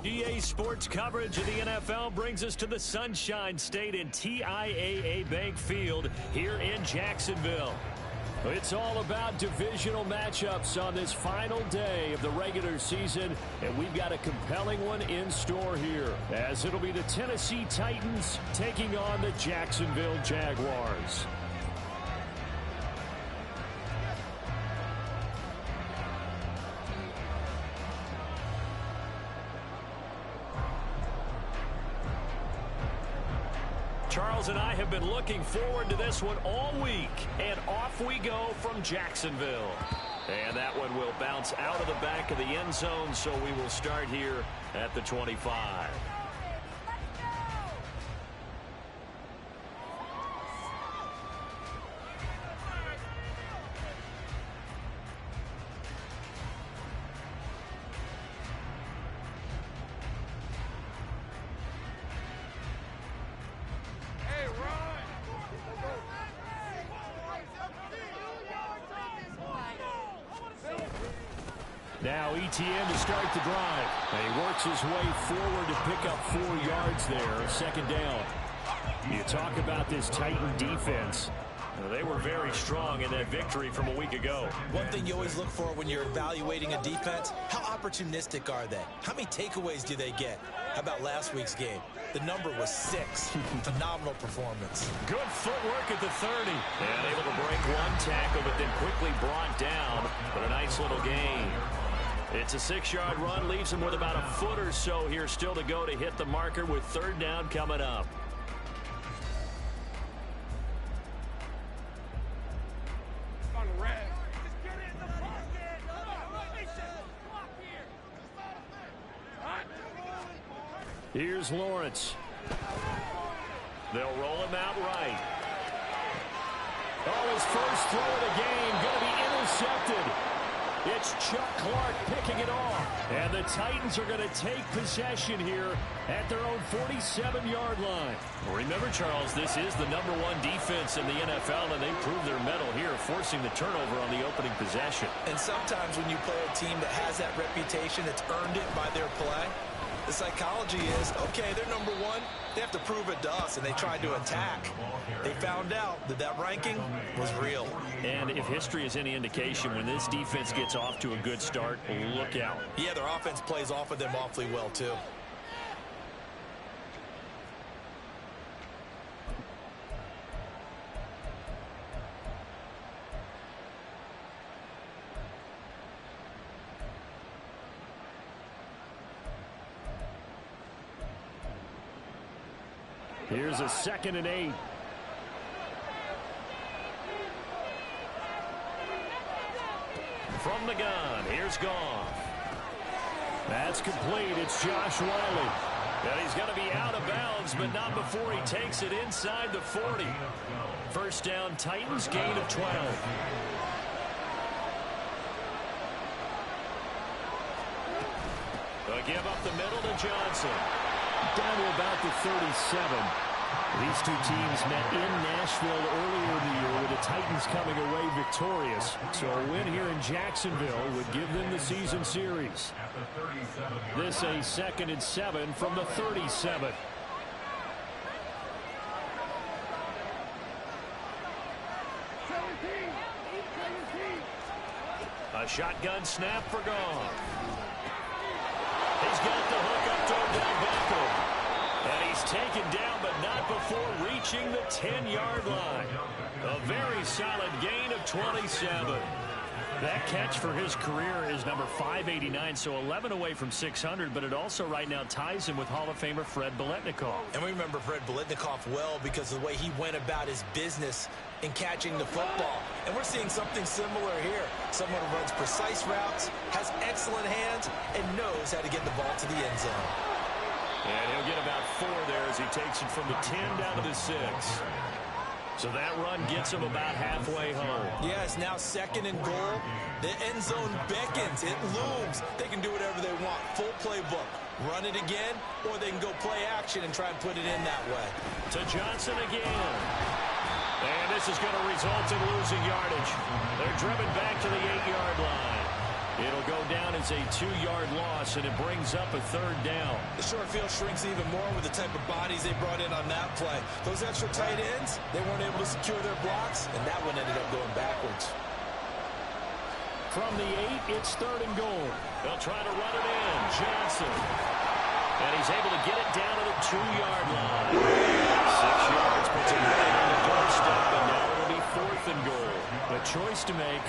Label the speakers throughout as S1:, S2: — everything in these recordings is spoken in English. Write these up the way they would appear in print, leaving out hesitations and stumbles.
S1: EA Sports coverage of the NFL brings us to the Sunshine State in TIAA Bank Field here in Jacksonville. It's all about divisional matchups on this final day of the regular season, and we've got a compelling one in store here, as it'll be the Tennessee Titans taking on the Jacksonville Jaguars. Charles and I have been looking forward to this one all week, and off we go from Jacksonville. And that one will bounce out of the back of the end zone, so we will start here at the 25. Now ETN to start the drive. And he works his way forward to pick up 4 yards there, second down. You talk about this Titan defense. They were very strong in that victory from a week ago.
S2: One thing you always look for when you're evaluating a defense, how opportunistic are they? How many takeaways do they get? How about last week's game? The number was 6. Phenomenal performance.
S1: Good footwork at the 30. And able to break one tackle, but then quickly brought down. But a nice little gain. It's a 6-yard run, leaves him with about a foot or so here still to go to hit the marker with third down coming up. Here's Lawrence. They'll roll him out right. Oh, his first throw of the game going to be intercepted. It's Chuck Clark picking it off. And the Titans are going to take possession here at their own 47-yard line. Remember, Charles, this is the #1 defense in the NFL, and they prove their mettle here, forcing the turnover on the opening possession.
S2: And sometimes when you play a team that has that reputation, it's earned it by their play. The psychology is, okay, they're #1. They have to prove it to us, and they tried to attack. They found out that that ranking was real.
S1: And if history is any indication, when this defense gets off to a good start, look out.
S2: Yeah, their offense plays off of them awfully well, too.
S1: Here's a 2nd and 8. From the gun, here's Goff. That's complete. It's Josh Wiley. And he's going to be out of bounds, but not before he takes it inside the 40. First down, Titans, gain of 12. They'll give up the middle to Johnson. Down to about the 37. These two teams met in Nashville earlier in the year with the Titans coming away victorious. So a win here in Jacksonville would give them the season series. This a 2nd and 7 from the 37. A shotgun snap for Goff. He's got the hook up to Odell Beckham. And he's taken down, but not before reaching the 10-yard line. A very solid gain of 27. That catch for his career is number 589, so 11 away from 600, but it also right now ties him with Hall of Famer Fred Biletnikoff.
S2: And we remember Fred Biletnikoff well because of the way he went about his business in catching the football. And we're seeing something similar here. Someone who runs precise routes, has excellent hands, and knows how to get the ball to the end zone.
S1: And he'll get about 4 there as he takes it from the 10 down to the 6. So that run gets him about halfway home.
S2: Yeah, it's now 2nd and goal. The end zone beckons. It looms. They can do whatever they want. Full playbook. Run it again, or they can go play action and try and put it in that way.
S1: To Johnson again. And this is going to result in losing yardage. They're driven back to the 8-yard line. It'll go down as a 2-yard loss, and it brings up a 3rd down.
S2: The short field shrinks even more with the type of bodies they brought in on that play. Those extra tight ends, they weren't able to secure their blocks, and that one ended up going backwards.
S1: From the 8, it's 3rd and goal. They'll try to run it in. Johnson. And he's able to get it down to the 2-yard line. 6 yards puts him right on the doorstep, and now it'll be 4th and goal. A choice to make.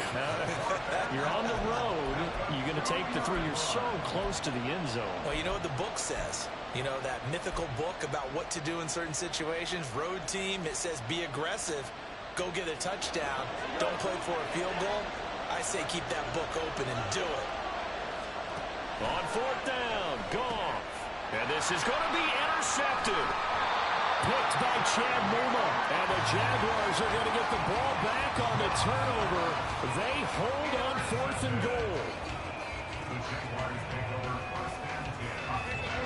S1: You're on the road. You're going to take the 3. You're so close to the end zone.
S2: Well, you know what the book says. You know, that mythical book about what to do in certain situations. Road team, it says be aggressive. Go get a touchdown. Don't play for a field goal. I say keep that book open and do it.
S1: On 4th down, Goff. And this is going to be intercepted. Picked by Chad Muma. And the Jaguars are going to get the ball back on the turnover. They hold on 4th and goal.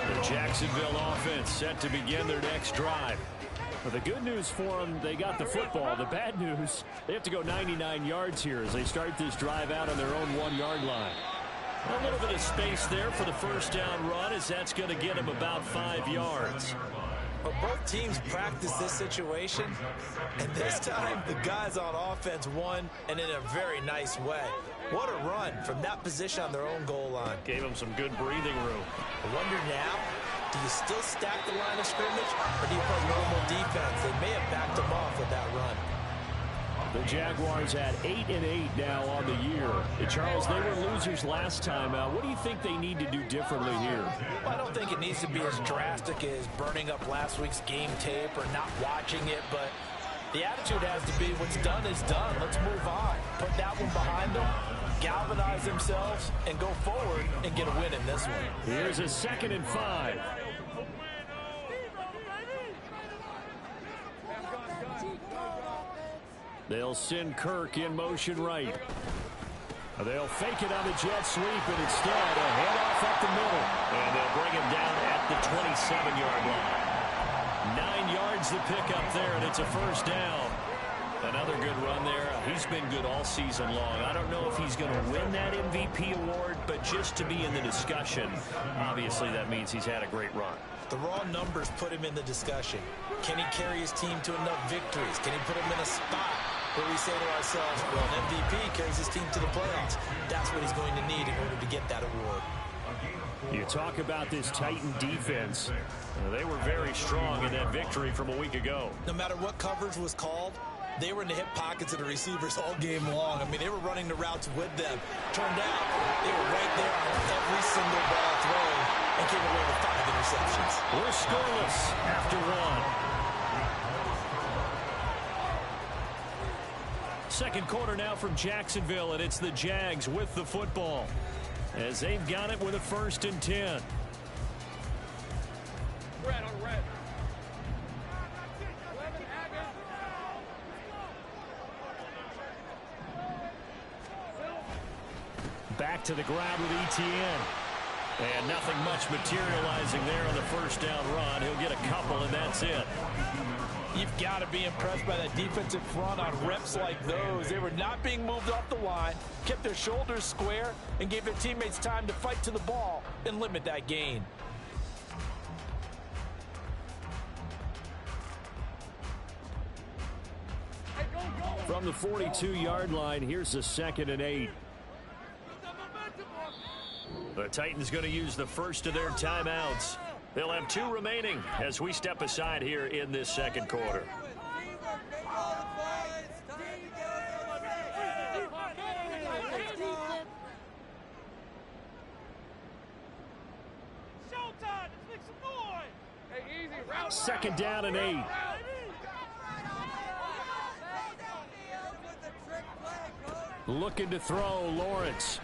S1: The Jacksonville offense set to begin their next drive. Well, the good news for them, they got the football. The bad news, they have to go 99 yards here as they start this drive out on their own 1-yard line. A little bit of space there for the first down run, as that's going to get them about 5 yards.
S2: But both teams practice this situation, and this time the guys on offense won, and in a very nice way. What a run from that position on their own goal line.
S1: Gave them some good breathing room.
S2: I wonder now, do you still stack the line of scrimmage, or do you play normal defense? They may have backed them off with that run.
S1: The Jaguars at 8-8 now on the year. Charles, they were losers last time out. What do you think they need to do differently here?
S2: Well, I don't think it needs to be as drastic as burning up last week's game tape or not watching it, but the attitude has to be what's done is done. Let's move on. Put that one behind them, galvanize themselves, and go forward and get a win in this one.
S1: Here's a 2nd and 5. They'll send Kirk in motion right. They'll fake it on the jet sweep, and instead a handoff up the middle. And they'll bring him down at the 27-yard line. 9 yards to pick up there, and it's a 1st down. Another good run there. He's been good all season long. I don't know if he's going to win that MVP award, but just to be in the discussion, obviously that means he's had a great run.
S2: The raw numbers put him in the discussion. Can he carry his team to enough victories? Can he put him in a spot where we say to ourselves, well, an MVP carries his team to the playoffs. That's what he's going to need in order to get that award.
S1: You talk about this Titan defense. They were very strong in that victory from a week ago.
S2: No matter what coverage was called, they were in the hip pockets of the receivers all game long. I mean, they were running the routes with them. Turned out, they were right there on every single ball thrown and came away with 5 interceptions.
S1: We're scoreless after 1. Second quarter now from Jacksonville, and it's the Jags with the football as they've got it with a 1st and 10.
S3: Red on red.
S1: Back to the ground with Etienne. And nothing much materializing there on the 1st down run. He'll get a couple, and that's it.
S3: You've got to be impressed by that defensive front on reps like those. They were not being moved off the line, kept their shoulders square, and gave their teammates time to fight to the ball and limit that gain.
S1: From the 42-yard line, here's the 2nd and 8. The Titans going to use the first of their timeouts. They'll have 2 remaining as we step aside here in this second quarter. Second down and 8. Looking to throw, Lawrence.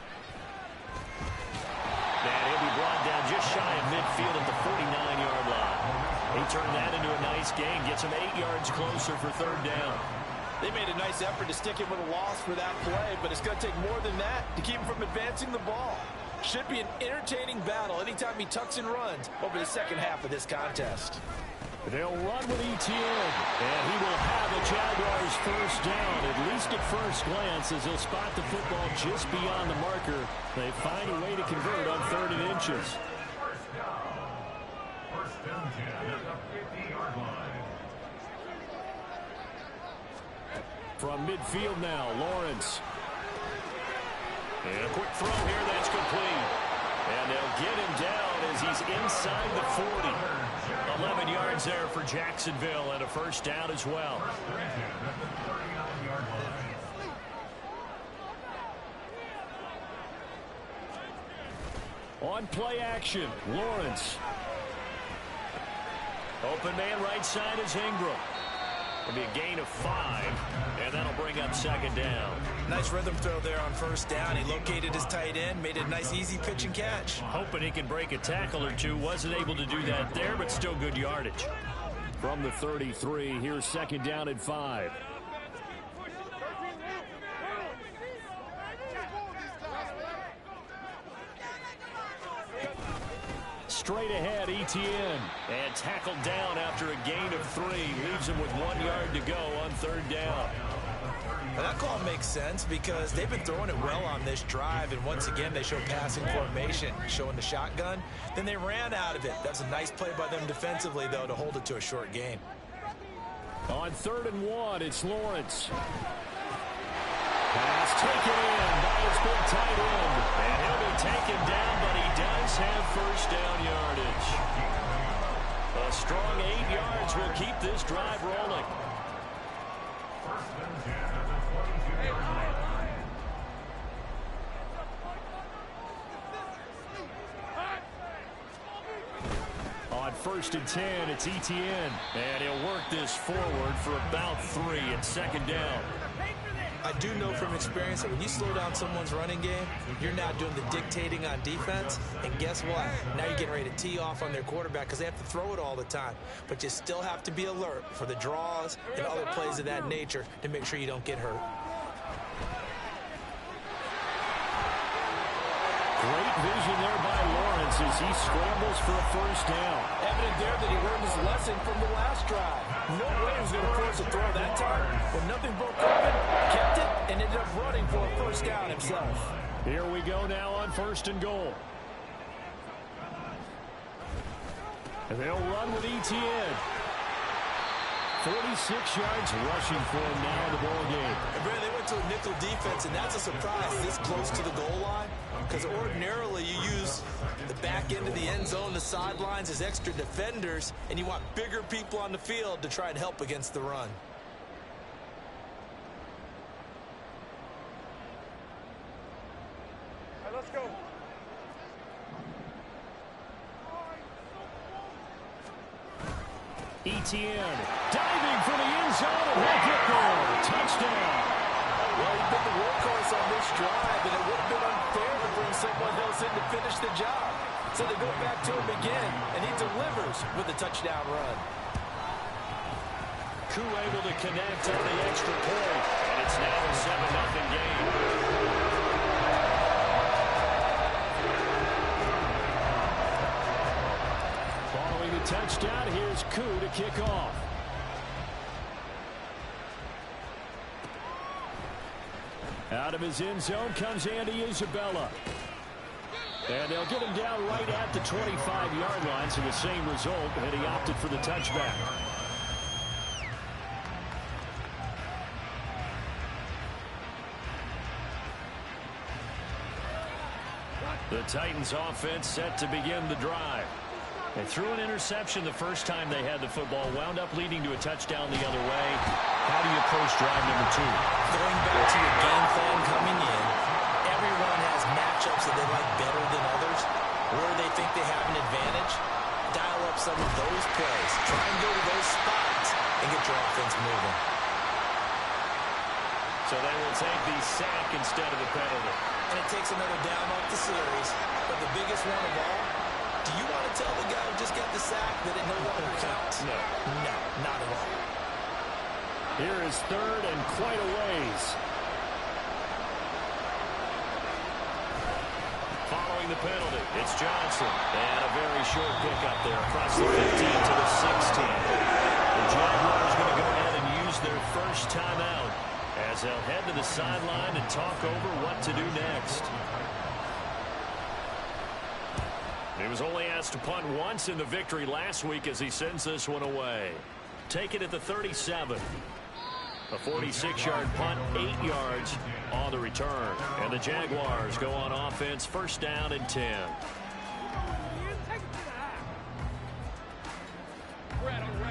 S1: And he'll be brought down just shy of midfield at the 49-yard line. He turned that into a nice gain, gets him 8 yards closer for 3rd down.
S3: They made a nice effort to stick him with a loss for that play, but it's going to take more than that to keep him from advancing the ball. Should be an entertaining battle anytime he tucks and runs over the second half of this contest.
S1: They'll run with Etienne, and he will have the Jaguars first down, at least at first glance, as he'll spot the football just beyond the marker. They find a way to convert on 3rd and inches.
S4: First down 10 at the 50-yard line.
S1: From midfield now, Lawrence. And a quick throw here, that's complete. And they'll get him down as he's inside the 40. 11 yards there for Jacksonville, and a first down as well. On play action, Lawrence. Open man right side is Ingram. It'll be a gain of 5, and that'll bring up 2nd down.
S2: Nice rhythm throw there on first down. He located his tight end, made it a nice easy pitch and catch.
S1: Hoping he can break a tackle or two. Wasn't able to do that there, but still good yardage. From the 33, here's 2nd down and 5. Straight ahead, Etienne. And tackled down after a gain of 3. Leaves him with 1 yard to go on 3rd down.
S2: Well, that call makes sense because they've been throwing it well on this drive, and once again they show passing formation, showing the shotgun. Then they ran out of it. That's a nice play by them defensively, though, to hold it to a short gain.
S1: On 3rd and 1, it's Lawrence. Pass taken in by his big tight end. And he'll be taken down, but he does have first down yardage. A strong 8 yards will keep this drive rolling.
S4: First and 10 at the 22-yard line.
S1: On 1st and 10, it's Etienne. And he'll work this forward for about 3 and 2nd down.
S2: I do know from experience that when you slow down someone's running game, you're now doing the dictating on defense. And guess what? Now you're getting ready to tee off on their quarterback because they have to throw it all the time. But you still have to be alert for the draws and other plays of that nature to make sure you don't get hurt.
S1: Great vision there by Lawrence as he scrambles for a first down.
S3: Evident there that he learned his lesson from the last drive. No way he was going to force a throw that time. When nothing broke open, kept it, and ended up running for a first down himself.
S1: Here we go now on 1st and goal. And they'll run with Etienne. 46 yards rushing for him now in the ball game.
S2: And Brad, they went to a nickel defense, and that's a surprise this close to the goal line. Because ordinarily you use the back end of the end zone, the sidelines as extra defenders, and you want bigger people on the field to try and help against the run.
S3: Let's go.
S1: Etienne diving for the end zone, and he'll get there. Touchdown.
S3: Well, he's been the workhorse on this drive, and it would have been unfair to bring someone else in to finish the job. So they go back to him again, and he delivers with a touchdown run.
S1: Koo able to connect on the extra point, and it's now a 7-0 game. Following the touchdown, here's Koo to kick off. Out of his end zone comes Andy Isabella. And they'll get him down right at the 25-yard line, so the same result, and he opted for the touchback. The Titans offense set to begin the drive. They threw an interception the first time they had the football, wound up leading to a touchdown the other way. How do you approach drive number 2?
S2: Going back to your game plan coming in, everyone has matchups that they like better than others. Where they think they have an advantage, dial up some of those plays. Try and go to those spots and get your offense moving.
S1: So they will take the sack instead of the penalty.
S2: And it takes another down off the series. But the biggest one of all, do you want to tell the guy who just got the sack that it no longer counts?
S1: No.
S2: No, not at all.
S1: Here is 3rd and quite a ways. Following the penalty. It's Johnson. And a very short pickup there across the 15 to the 16. The Jaguars going to go ahead and use their first timeout as they'll head to the sideline and talk over what to do next. He was only asked to punt once in the victory last week as he sends this one away. Take it at the 37. A 46-yard punt, 8 yards on the return. And the Jaguars go on offense, first down and 10.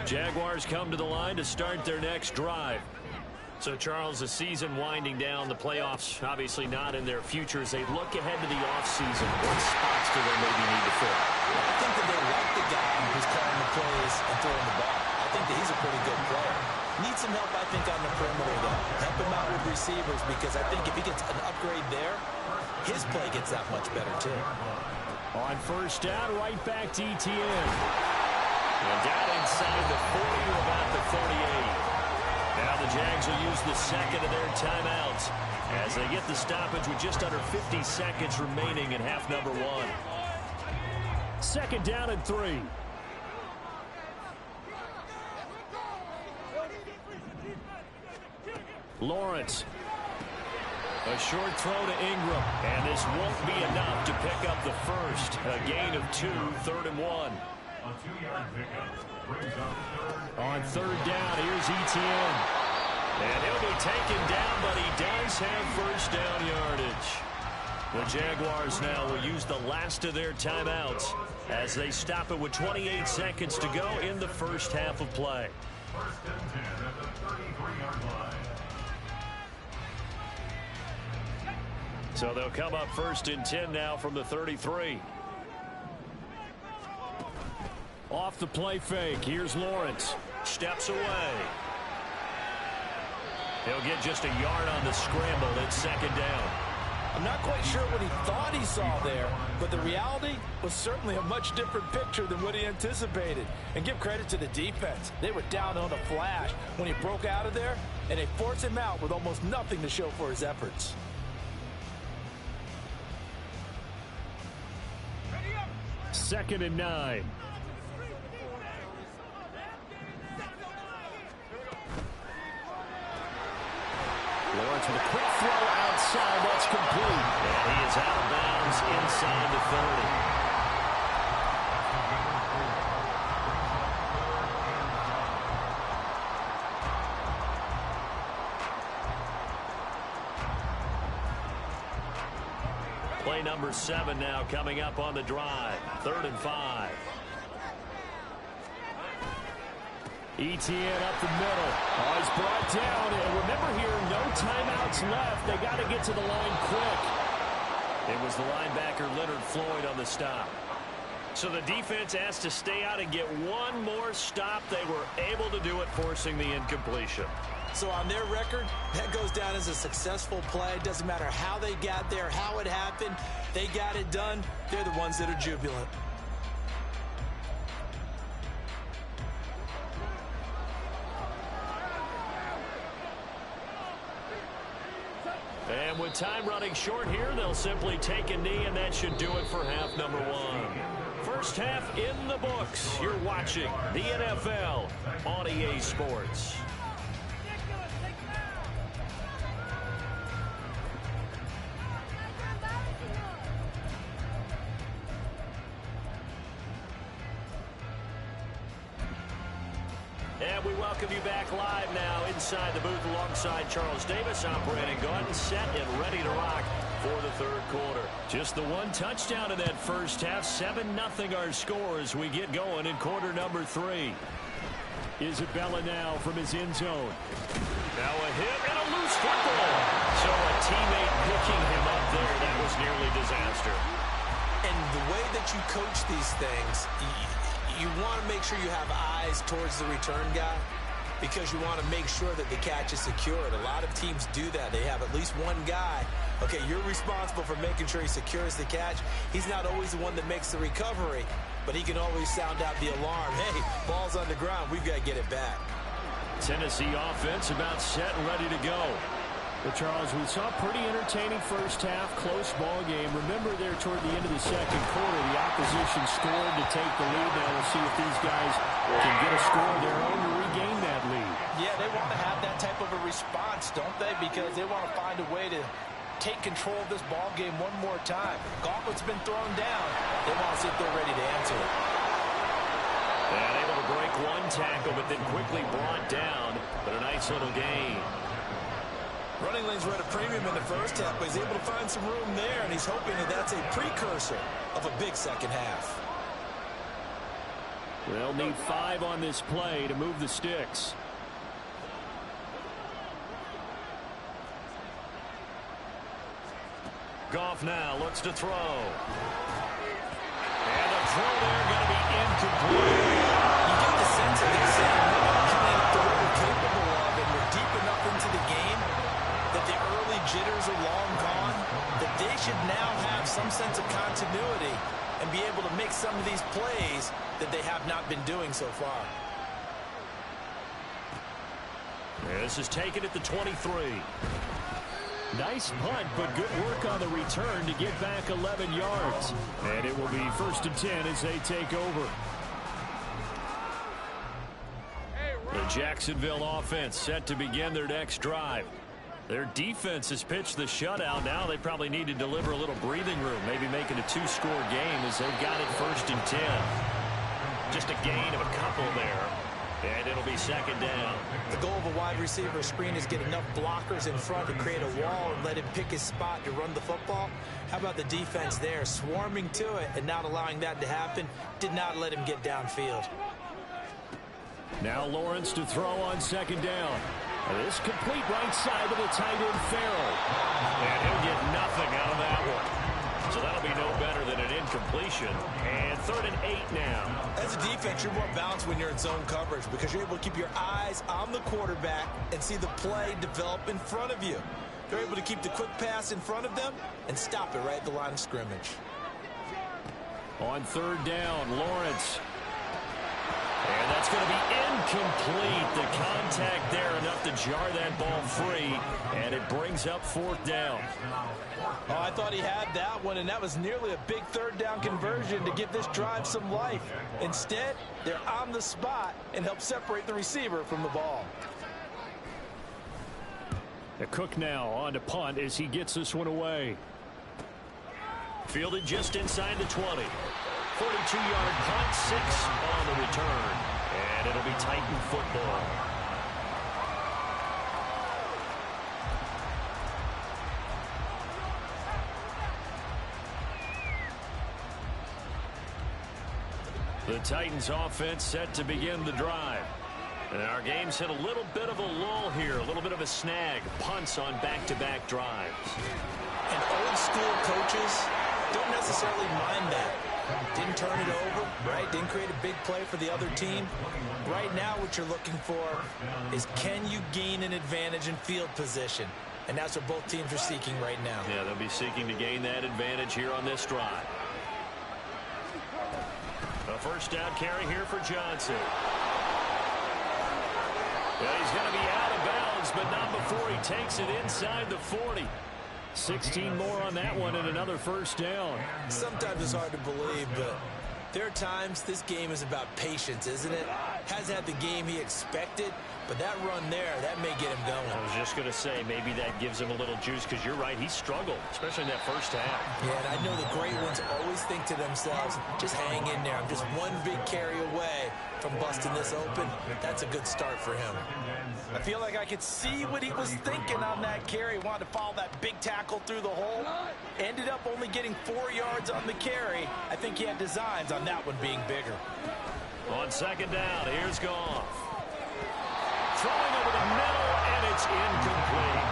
S1: Jaguars come to the line to start their next drive. So, Charles, the season winding down, the playoffs obviously not in their future as they look ahead to the offseason. What spots do they maybe need to fill?
S2: I think that they like the guy who's calling the plays and throwing the ball. I think that he's a pretty good player. Needs some help, I think, on the perimeter, though. Help him out with receivers because I think if he gets an upgrade there, his play gets that much better, too.
S1: On first down, right back to Etienne. And down inside the 40 to about the 38. Now the Jags will use the second of their timeouts as they get the stoppage with just under 50 seconds remaining in half number 1. Second down and 3. Lawrence. A short throw to Ingram. And this won't be enough to pick up the first. A gain of 2, 3rd and 1.
S4: A 2-yard pickup brings up third.
S1: On third down, here's Etienne. And he'll be taken down, but he does have first down yardage. The Jaguars now will use the last of their timeouts as they stop it with 28 seconds to go in the first half of play.
S4: First and 10 at the 33-yard line.
S1: So they'll come up first and 10 now from the 33. Off the play fake. Here's Lawrence. Steps away. He'll get just a yard on the scramble. It's second down.
S3: I'm not quite sure what he thought he saw there, but the reality was certainly a much different picture than what he anticipated. And give credit to the defense. They were down on a flash when he broke out of there, and they forced him out with almost nothing to show for his efforts.
S1: Second and 9. Lawrence with a quick throw outside. That's complete. And he is out of bounds inside the 30. Play number 7 now coming up on the drive. 3rd and 5. Etienne up the middle. Oh, he's brought down. And remember here, no timeouts left. They got to get to the line quick. It was the linebacker Leonard Floyd on the stop. So the defense asked to stay out and get one more stop. They were able to do it, forcing the incompletion.
S2: So on their record, that goes down as a successful play. It doesn't matter how they got there, how it happened. They got it done. They're the ones that are jubilant.
S1: And with time running short here, they'll simply take a knee, and that should do it for half number 1. First half in the books. You're watching the NFL on EA Sports. And we welcome you back live now inside the booth alongside Charles Davis, operating gun, set and ready to rock for the 3rd quarter. Just the one touchdown in that first half. 7-0 our score as we get going in quarter number 3. Isabella now from his end zone. Now a hit and a loose football. So a teammate picking him up there. That was nearly disaster.
S2: And the way that you coach these things, you want to make sure you have eyes towards the return guy because you want to make sure that the catch is secured. A lot of teams do that. They have at least one guy. Okay, you're responsible for making sure he secures the catch. He's not always the one that makes the recovery, but he can always sound out the alarm. Hey, ball's on the ground. We've got to get it back.
S1: Tennessee offense about set and ready to go. Well, Charles, we saw a pretty entertaining first half, close ball game. Remember there toward the end of the second quarter, the opposition scored to take the lead. Now we'll see if these guys can get a score of their own to regain that lead.
S3: Yeah, they want to have that type of a response, don't they? Because they want to find a way to take control of this ball game one more time. Gauntlet's been thrown down. They want to see if they're ready to answer it.
S1: And able to break one tackle, but then quickly brought down. But a nice little gain.
S2: Running lanes were at a premium in the first half, but he's able to find some room there, and he's hoping that that's a precursor of a big second half.
S1: They'll need 5 on this play to move the sticks. Goff now looks to throw. And the throw there going to be incomplete.
S2: You get the sense of this coming up to what we're capable of, and we're deep enough into the game that the early jitters are long gone, that they should now have some sense of continuity and be able to make some of these plays that they have not been doing so far.
S1: This is taken at the 23. Nice punt, but good work on the return to get back 11 yards. And it will be 1st and 10 as they take over. The Jacksonville offense set to begin their next drive. Their defense has pitched the shutout. Now they probably need to deliver a little breathing room, maybe make it a 2-score game as they've got it 1st and 10. Just a gain of a couple there. And it'll be 2nd down.
S2: The goal of a wide receiver screen is get enough blockers in front to create a wall and let him pick his spot to run the football. How about the defense there, swarming to it and not allowing that to happen? Did not let him get downfield.
S1: Now Lawrence to throw on 2nd down. This complete right side to the tight end Farrell. And he'll get nothing out of that one. So that'll be no better than an incompletion. And 3rd and 8 now.
S2: As a defense, you're more balanced when you're in zone coverage because you're able to keep your eyes on the quarterback and see the play develop in front of you. They're able to keep the quick pass in front of them and stop it right at the line of scrimmage.
S1: On 3rd down, Lawrence. And that's going to be incomplete. The contact there enough to jar that ball free. And it brings up 4th down.
S3: Oh, I thought he had that one, and that was nearly a big 3rd down conversion to give this drive some life. Instead, they're on the spot and help separate the receiver from the ball.
S1: The Cook now on to punt as he gets this one away. Fielded just inside the 20. 42-yard punt, 6 on the return. And it'll be Titan football. The Titans offense set to begin the drive. And our game's hit a little bit of a lull here, a little bit of a snag. Punts on back-to-back drives.
S2: And old school coaches don't necessarily mind that. Didn't turn it over, right? Didn't create a big play for the other team. Right now what you're looking for is can you gain an advantage in field position? And that's what both teams are seeking right now.
S1: Yeah, they'll be seeking to gain that advantage here on this drive. A 1st down carry here for Johnson. Yeah, he's going to be out of bounds, but not before he takes it inside the 40. 16 more on that one and another 1st down.
S2: Sometimes it's hard to believe, but there are times this game is about patience, isn't it? Hasn't had the game he expected, but that run there, that may get him going.
S1: I was just going to say, maybe that gives him a little juice because you're right, he struggled, especially in that 1st half.
S2: Yeah, and I know the great ones always think to themselves, just hang in there. I'm just one big carry away from busting this open. That's a good start for him.
S3: I feel like I could see what he was thinking on that carry. He wanted to follow that big tackle through the hole. Ended up only getting 4 yards on the carry. I think he had designs on that one being bigger.
S1: On 2nd down, here's Goff. Throwing over the middle, and it's incomplete.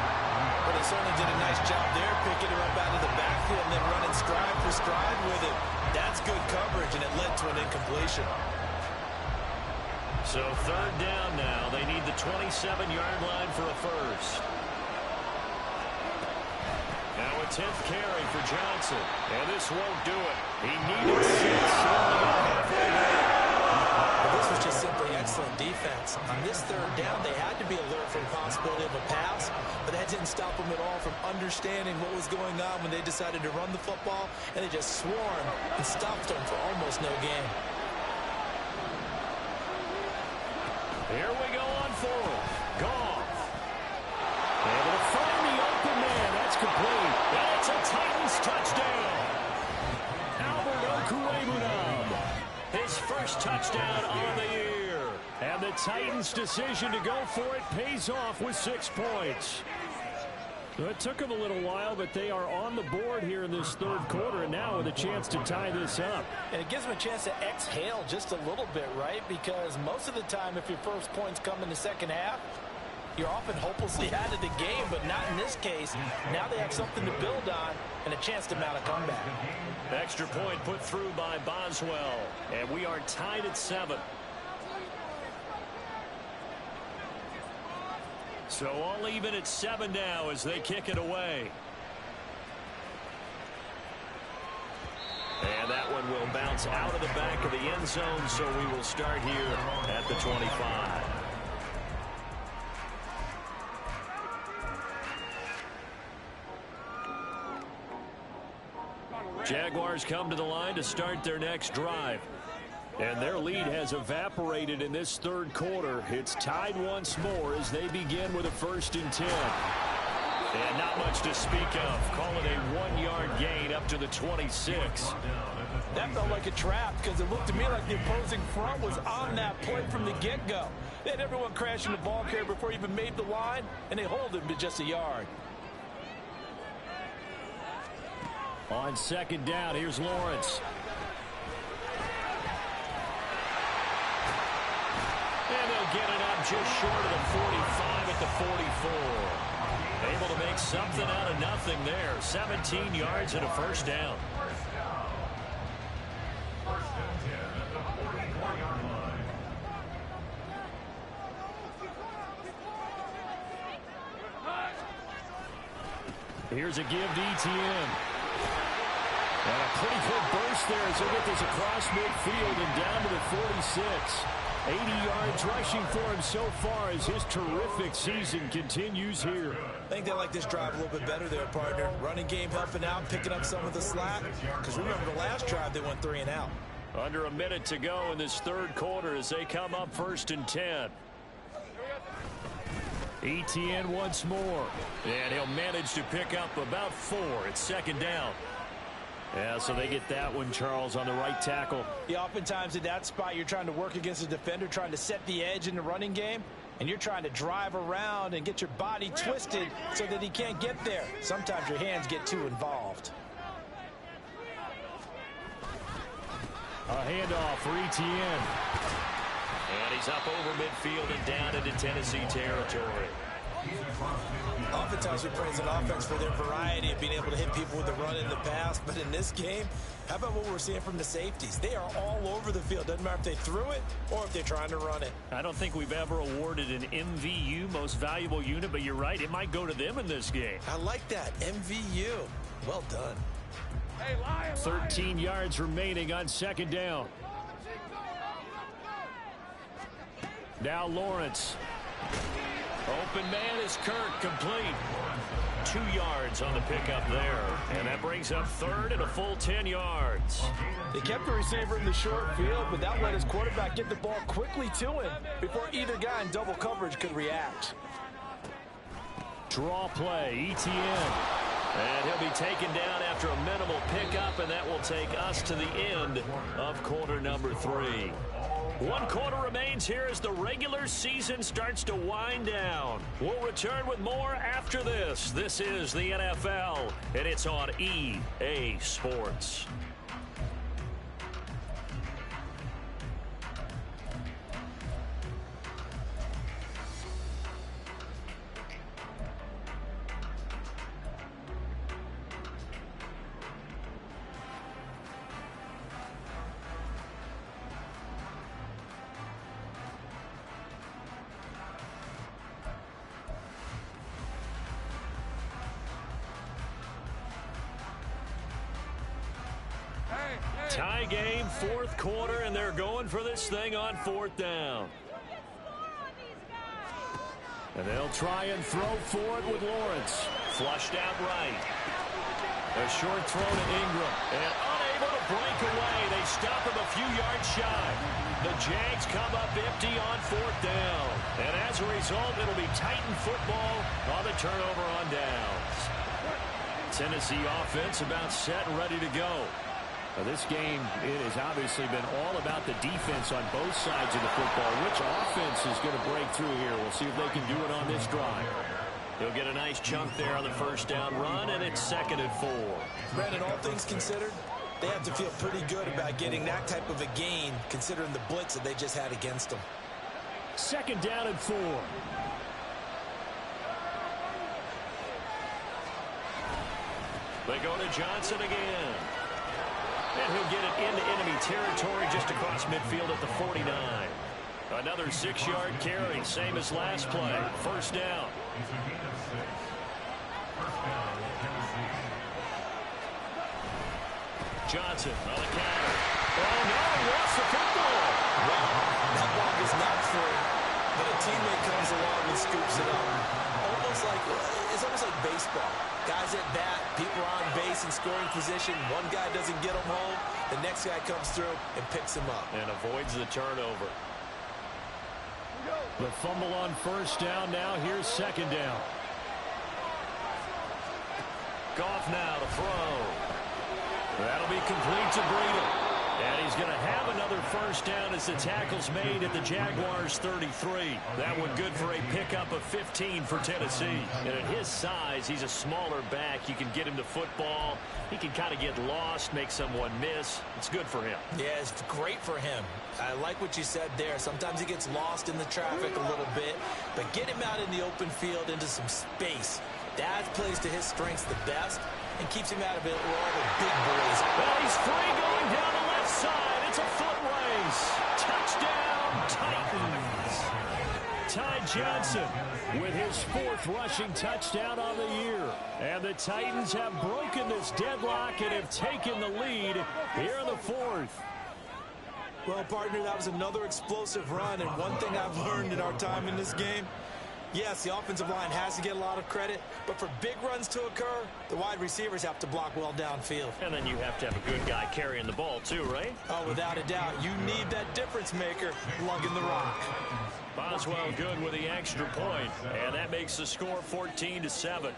S2: But he certainly did a nice job there, picking her up out of the backfield and then running stride for stride with it. That's good coverage, and it led to an incompletion.
S1: So 3rd down now. They need the 27-yard line for a 1st. Now a 10th carry for Johnson. And this won't do it. He needed 6.
S2: This This was just simply excellent defense. On this third down, they had to be alert for the possibility of a pass, but that didn't stop them at all from understanding what was going on when they decided to run the football, and they just swarmed and stopped them for almost no gain.
S1: Here we go on fourth. Goff. Able to find the open man. That's complete. And it's a Titans touchdown. Albert Okwuegbunam. His first touchdown on the year. And the Titans' decision to go for it pays off with 6 points. Well, it took them a little while, but they are on the board here in this third quarter, and now with a chance to tie this up.
S3: And it gives them a chance to exhale just a little bit, right? Because most of the time, if your first points come in the second half, you're often hopelessly out of the game, but not in this case. Now they have something to build on and a chance to mount a comeback.
S1: Extra point put through by Boswell, and we are tied at 7. So all even at 7 now as they kick it away. And that one will bounce out of the back of the end zone, so we will start here at the 25. Jaguars come to the line to start their next drive. And their lead has evaporated in this third quarter. It's tied once more as they begin with a 1st and 10. And not much to speak of. Call it a 1-yard gain up to the 26.
S3: That felt like a trap because it looked to me like the opposing front was on that play from the get-go. They had everyone crashing the ball carrier before he even made the line, and they hold him to just a yard.
S1: On 2nd down, here's Lawrence. And they'll get it up just short of the 45 at the 44. Able to make something out of nothing there. 17 yards and a 1st down. Here's a give to ETN. And a pretty good burst there as he'll get this across midfield and down to the 46. 80 yards rushing for him so far as his terrific season continues here.
S2: I think they like this drive a little bit better there, partner. Running game helping out, picking up some of the slack. Because remember the last drive, they went 3 and out.
S1: Under a minute to go in this third quarter as they come up 1st and 10. ETN once more. And he'll manage to pick up about 4 at 2nd down. Yeah, so they get that one, Charles, on the right tackle.
S3: Yeah, oftentimes in that spot, you're trying to work against a defender, trying to set the edge in the running game, and you're trying to drive around and get your body twisted so that he can't get there. Sometimes your hands get too involved.
S1: A handoff for ETN. And he's up over midfield and down into Tennessee territory.
S2: Oftentimes we praise an offense for their variety of being able to hit people with the run and the pass, but in this game, how about what we're seeing from the safeties? They are all over the field. Doesn't matter if they threw it or if they're trying to run it.
S1: I don't think we've ever awarded an MVU, most valuable unit, but you're right, it might go to them in this game.
S2: I like that. MVU. Well done.
S1: 13 yards remaining on 2nd down. Now Lawrence. Open man is Kirk, complete. 2 yards on the pickup there. And that brings up 3rd and a full 10 yards.
S3: They kept the receiver in the short field, but that let his quarterback get the ball quickly to him before either guy in double coverage could react.
S1: Draw play, ETN. And he'll be taken down after a minimal pickup, and that will take us to the end of quarter number 3. 1 quarter remains here as the regular season starts to wind down. We'll return with more after this. This is the NFL, and it's on EA Sports. Tie game, fourth quarter, and they're going for this thing on fourth down. And they'll try and throw for it with Lawrence. Flushed out right. A short throw to Ingram. And unable to break away. They stop him a few yards shy. The Jags come up empty on fourth down. And as a result, it'll be Titan football on the turnover on downs. Tennessee offense about set and ready to go. Now this game, it has obviously been all about the defense on both sides of the football. Which offense is going to break through here? We'll see if they can do it on this drive. He'll get a nice chunk there on the first down run, and it's 2nd and 4.
S2: Brandon, all things considered, they have to feel pretty good about getting that type of a gain, considering the blitz that they just had against them.
S1: 2nd down and 4. They go to Johnson again. And he'll get it into enemy territory just across midfield at the 49. Another 6-yard carry, same as last play. First down. Johnson on the counter. Oh, no, he lost the football.
S2: Wow, that ball is not free, but a teammate comes along and scoops it up. It's almost like baseball. Guys at bat, people are on base in scoring position. One guy doesn't get them home. The next guy comes through and picks him up.
S1: And avoids the turnover. The fumble on first down now. Here's 2nd down. Goff now to throw. That'll be complete to Breida. And he's going to have another first down as the tackle's made at the Jaguars' 33. That one good for a pickup of 15 for Tennessee. And at his size, he's a smaller back. You can get him to football. He can kind of get lost, make someone miss. It's good for him.
S2: Yeah, it's great for him. I like what you said there. Sometimes he gets lost in the traffic a little bit. But get him out in the open field into some space. That plays to his strengths the best and keeps him out of it where all the big boys.
S1: Well, he's free going down the left side. It's a foot race. Touchdown, Titans. Ty Johnson with his 4th rushing touchdown on the year. And the Titans have broken this deadlock and have taken the lead here in the 4th.
S2: Well, partner, that was another explosive run. And one thing I've learned in our time in this game, yes, the offensive line has to get a lot of credit, but for big runs to occur, the wide receivers have to block well downfield.
S1: And then you have to have a good guy carrying the ball too, right?
S2: Oh, without a doubt. You need that difference maker lugging the rock.
S1: Boswell good with the extra point, and that makes the score 14-7.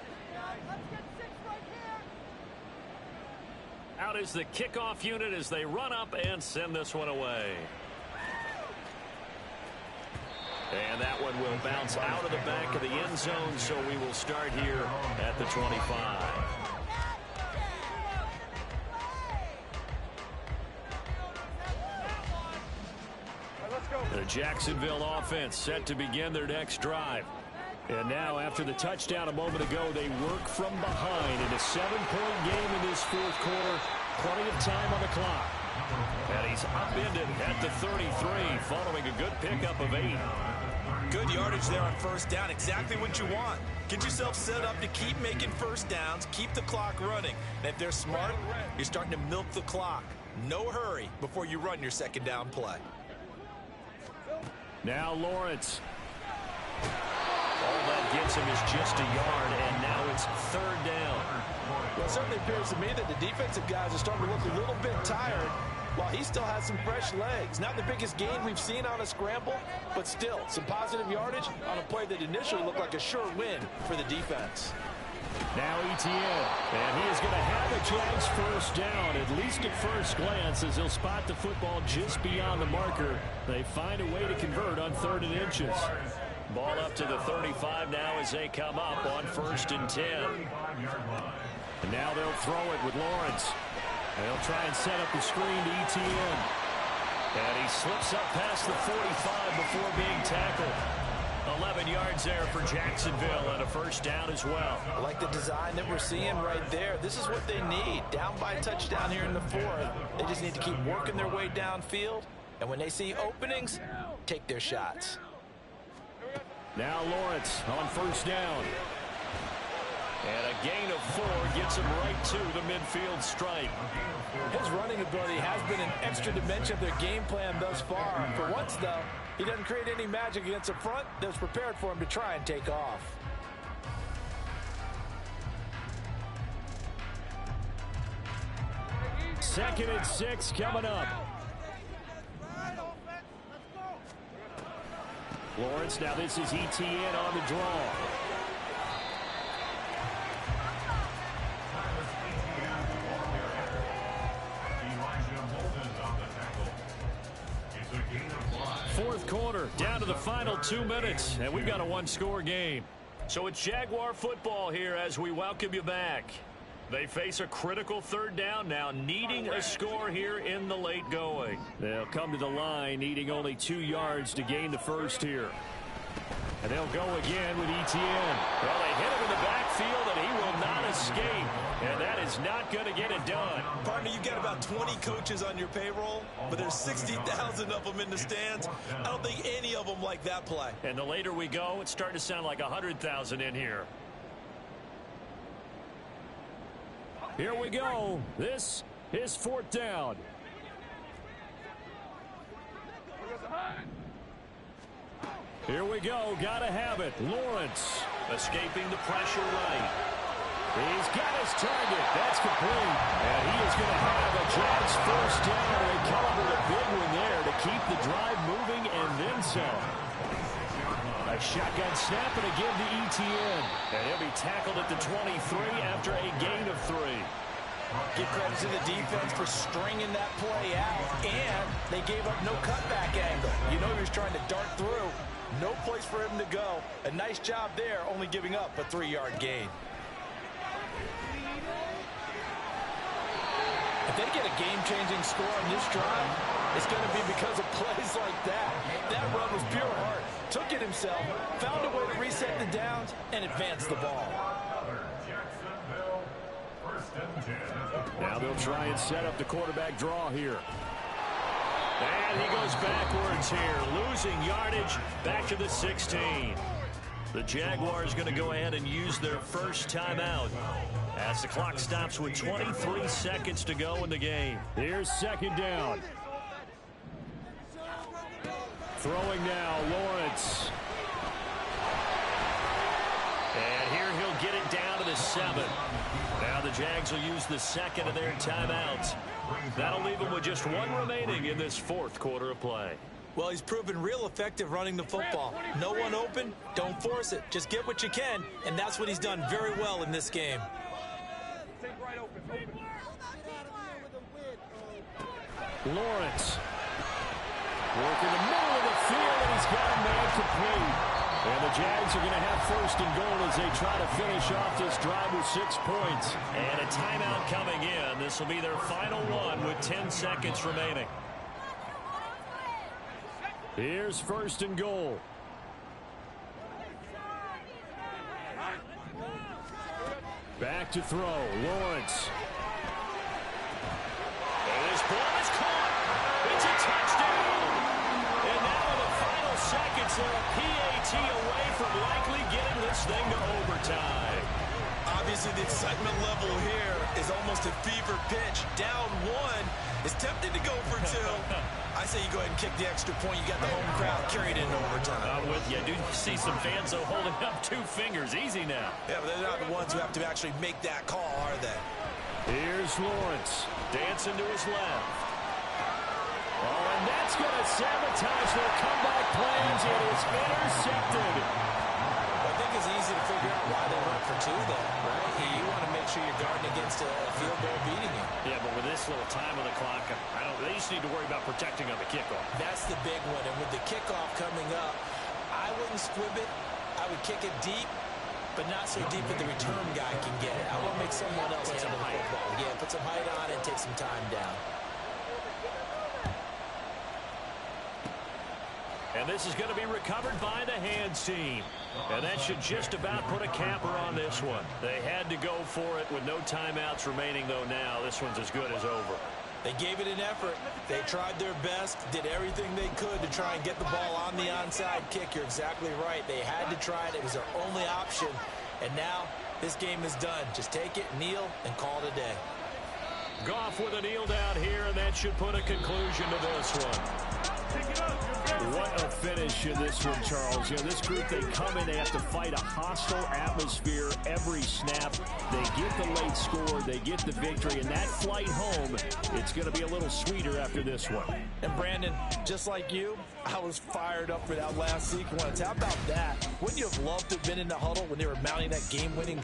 S1: Out is the kickoff unit as they run up and send this one away. And that one will bounce out of the back of the end zone, so we will start here at the 25. The Jacksonville offense set to begin their next drive. And now, after the touchdown a moment ago, they work from behind in a 7-point game in this 4th quarter. Plenty of time on the clock. And he's upended at the 33 following a good pickup of 8.
S2: Good yardage there on first down. Exactly what you want. Get yourself set up to keep making first downs, keep the clock running. And if they're smart, you're starting to milk the clock. No hurry before you run your 2nd down play.
S1: Now Lawrence. All that gets him is just a yard, and now it's 3rd down.
S3: Well, it certainly appears to me that the defensive guys are starting to look a little bit tired, while he still has some fresh legs. Not the biggest gain we've seen on a scramble, but still some positive yardage on a play that initially looked like a sure win for the defense.
S1: Now Etienne, and he is going to have a Jags first down, at least at first glance, as he'll spot the football just beyond the marker. They find a way to convert on 3rd and inches. Ball up to the 35 now as they come up on 1st and 10. And now they'll throw it with Lawrence. They'll try and set up the screen to Etienne. And he slips up past the 45 before being tackled. 11 yards there for Jacksonville and a first down as well.
S3: I like the design that we're seeing right there. This is what they need. Down by a touchdown here in the 4th. They just need to keep working their way downfield. And when they see openings, take their shots.
S1: Now Lawrence on first down. And a gain of 4 gets him right to the midfield stripe.
S3: His running ability has been an extra dimension of their game plan thus far. For once, though, he doesn't create any magic against the front that's prepared for him to try and take off.
S1: Second and 6 coming up. Lawrence, now this is ETN on the draw. Fourth quarter, down to the final 2 minutes, and we've got a one-score game. So it's Jaguar football here as we welcome you back. They face a critical third down now, needing a score here in the late going. They'll come to the line, needing only 2 yards to gain the first here. And they'll go again with ETN. Well, they hit him in the backfield, and he will not escape. And that is not going to get it done.
S2: Partner, you've got about 20 coaches on your payroll, but there's 60,000 of them in the stands. I don't think any of them like that play.
S1: And the later we go, it's starting to sound like 100,000 in here. Here we go. This is fourth down. Here we go. Got to have it. Lawrence escaping the pressure right. He's got his target. That's complete. And he is going to have a Jags first down. They come up with a big one there to keep the drive moving and then some. A shotgun snap and again to ETN. And he'll be tackled at the 23 after a gain of 3.
S3: Give credit to the defense for stringing that play out, and they gave up no cutback angle. You know he was trying to dart through. No place for him to go. A nice job there, only giving up a 3-yard gain. If they get a game-changing score on this drive, it's going to be because of plays like that. That run was pure heart. Took it himself, found a way to reset the downs, and advance the ball.
S1: Now they'll try and set up the quarterback draw here. And he goes backwards here, losing yardage back to the 16. The Jaguars going to go ahead and use their first timeout as the clock stops with 23 seconds to go in the game. Here's second down. Throwing now, Lawrence. And here he'll get it down to the 7. Now the Jags will use the second of their timeouts. That'll leave them with just 1 remaining in this fourth quarter of play.
S2: Well, he's proven real effective running the football. No one open, don't force it. Just get what you can, and that's what he's done very well in this game.
S1: Lawrence. Working the middle of the field, and he's got a man complete. And the Jags are going to have first and goal as they try to finish off this drive with 6 points. And a timeout coming in. This will be their final one with 10 seconds remaining. Here's first and goal. Back to throw. Lawrence. And this ball is caught. It's a touchdown. And now in the final seconds, they're a PAT away from likely getting this thing to overtime.
S2: Obviously, the excitement level here is almost a fever pitch. Down 1 is tempted to go for 2. I say you go ahead and kick the extra point. You got the home crowd carried into overtime.
S1: I'm with you. I do see some fans, though, holding up 2 fingers. Easy now.
S2: Yeah, but they're not the ones who have to actually make that call, are they?
S1: Here's Lawrence. Dancing to his left. Oh, and that's going to sabotage their comeback plans. It is intercepted.
S3: I think it's easy to figure out why they went for 2 there, right? You want to make sure you're guarding against a field goal beating you.
S1: Yeah, but with this little time on the clock, they just need to worry about protecting on the kickoff.
S3: That's the big one. And with the kickoff coming up, I wouldn't squib it. I would kick it deep, but not so deep that the return guy can get it. I want to make someone else handle the football. Yeah, put some height on it and take some time down.
S1: And this is going to be recovered by the hands team. And that should just about put a capper on this one. They had to go for it with no timeouts remaining, though now this one's as good as over.
S3: They gave it an effort. They tried their best, did everything they could to try and get the ball on the onside kick. You're exactly right. They had to try it. It was their only option. And now
S2: This game is done. Just take it, kneel, and call it a day.
S1: Goff with a kneel down here, and that should put a conclusion to this one. What a finish in this one, Charles. You know, this group, they come in, they have to fight a hostile atmosphere every snap. They get the late score, they get the victory, and that flight home, it's going to be a little sweeter after this one.
S3: And Brandon, just like you, I was fired up for that last sequence. How about that? Wouldn't you have loved to have been in the huddle when they were mounting that game-winning